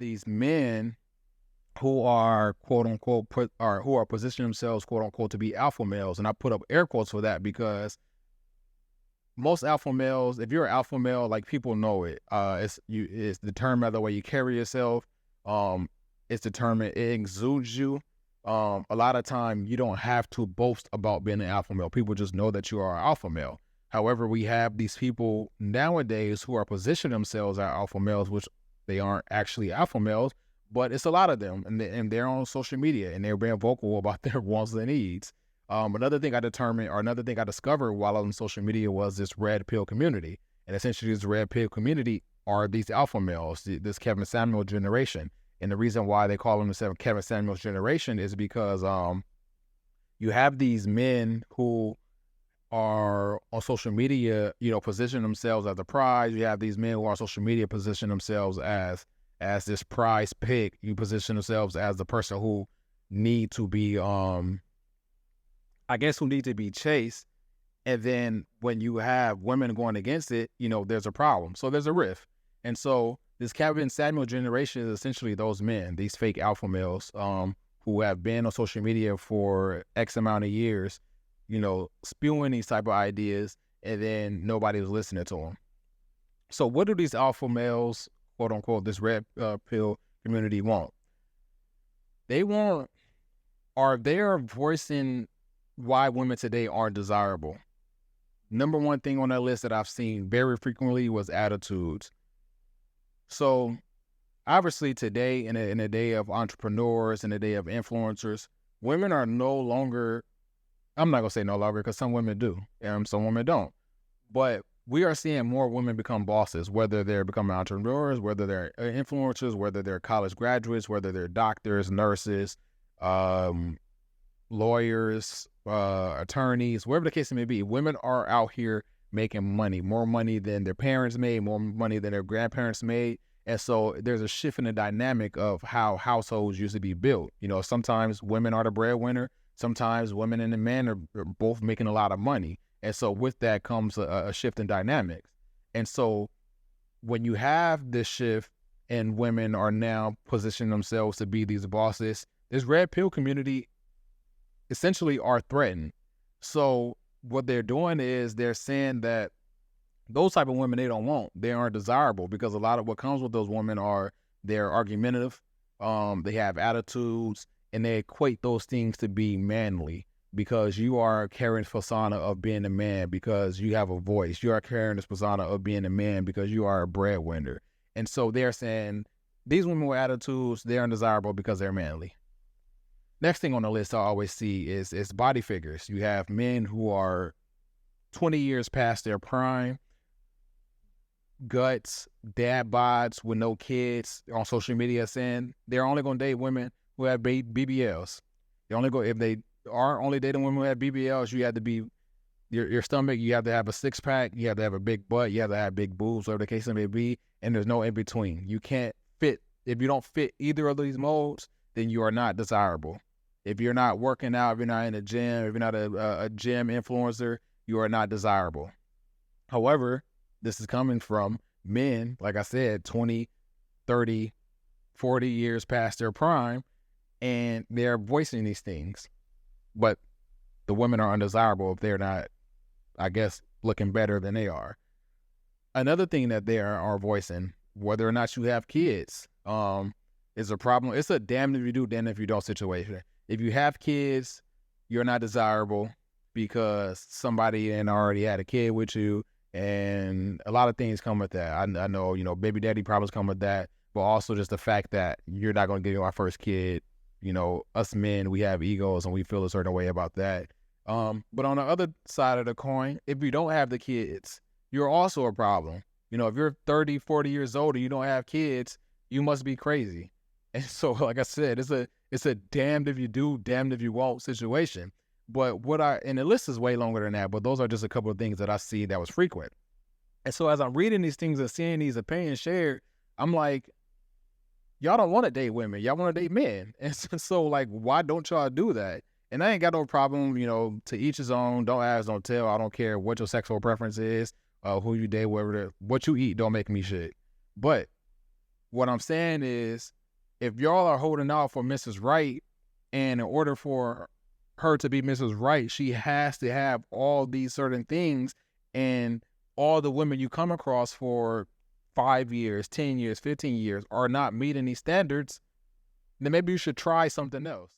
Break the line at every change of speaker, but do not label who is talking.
these men who are quote unquote who are positioning themselves quote unquote to be alpha males, and I put up air quotes for that because most alpha males, if you're an alpha male, like people know it. It's determined by the way you carry yourself. Um, it's determined, it exudes you. A lot of time you don't have to boast about being an alpha male. People just know that you are an alpha male. However, we have these people nowadays who are positioning themselves as alpha males, which they aren't actually alpha males, but it's a lot of them, and they're on social media and they're being vocal about their wants and needs. Another thing I determined, or another thing I discovered while on social media, was this red pill community. And essentially, this red pill community are these alpha males, this Kevin Samuel generation. And the reason why they call them the Kevin Samuel's generation is because you have these men who are on social media, position themselves as the prize. You have these men who are on social media position themselves as this prize pick. You position themselves as the person who need to be who need to be chased. And then when you have women going against it, there's a problem. So there's a rift. And so this Kevin Samuel generation is essentially those men, these fake alpha males, who have been on social media for X amount of years, spewing these type of ideas, and then nobody was listening to them. So what do these alpha males, quote unquote, this red pill community want? They are voicing why women today aren't desirable. Number one thing on that list that I've seen very frequently was attitudes. So obviously today, in a day of entrepreneurs, in a day of influencers, women are no longer, I'm not going to say no longer because some women do, and some women don't. But we are seeing more women become bosses, whether they're becoming entrepreneurs, whether they're influencers, whether they're college graduates, whether they're doctors, nurses, lawyers, attorneys, whatever the case may be. Women are out here making money, more money than their parents made, more money than their grandparents made. And so there's a shift in the dynamic of how households used to be built. Sometimes women are the breadwinner. Sometimes women and the men are both making a lot of money. And so with that comes a shift in dynamics. And so when you have this shift and women are now positioning themselves to be these bosses, this red pill community essentially are threatened. So what they're doing is they're saying that those type of women they don't want, they aren't desirable, because a lot of what comes with those women are they're argumentative, they have attitudes, and they equate those things to be manly, because you are carrying this persona of being a man because you have a voice. You are carrying this persona of being a man because you are a breadwinner. And so they're saying these women with attitudes, they're undesirable because they're manly. Next thing on the list I always see is body figures. You have men who are 20 years past their prime, guts, dad bods with no kids, on social media saying they're only going to date women who have BBLs. If they are only dating women who have BBLs, you have to be, your stomach, you have to have a six pack, you have to have a big butt, you have to have big boobs, whatever the case may be, and there's no in between. You can't fit. If you don't fit either of these molds, then you are not desirable. If you're not working out, if you're not in a gym, if you're not a gym influencer, you are not desirable. However, this is coming from men, like I said, 20, 30, 40 years past their prime, and they're voicing these things. But the women are undesirable if they're not, I guess, looking better than they are. Another thing that they are voicing, whether or not you have kids, is a problem. It's a damned if you do, damned if you don't situation. If you have kids, you're not desirable because somebody already had a kid with you, and a lot of things come with that. I know, baby daddy problems come with that, but also just the fact that you're not going to get our first kid. Us men, we have egos and we feel a certain way about that. But on the other side of the coin, if you don't have the kids, you're also a problem. If you're 30, 40 years old and you don't have kids, you must be crazy. And so, like I said, it's a damned if you do, damned if you won't situation. But and the list is way longer than that, but those are just a couple of things that I see that was frequent. And so as I'm reading these things and seeing these opinions shared, I'm like, y'all don't want to date women. Y'all want to date men. And so, like, why don't y'all do that? And I ain't got no problem, to each his own. Don't ask, don't tell. I don't care what your sexual preference is, who you date, what you eat, don't make me shit. But What I'm saying is, if y'all are holding out for Mrs. Right, and in order for her to be Mrs. Right, she has to have all these certain things, and all the women you come across for 5 years, 10 years, 15 years are not meeting these standards, then maybe you should try something else.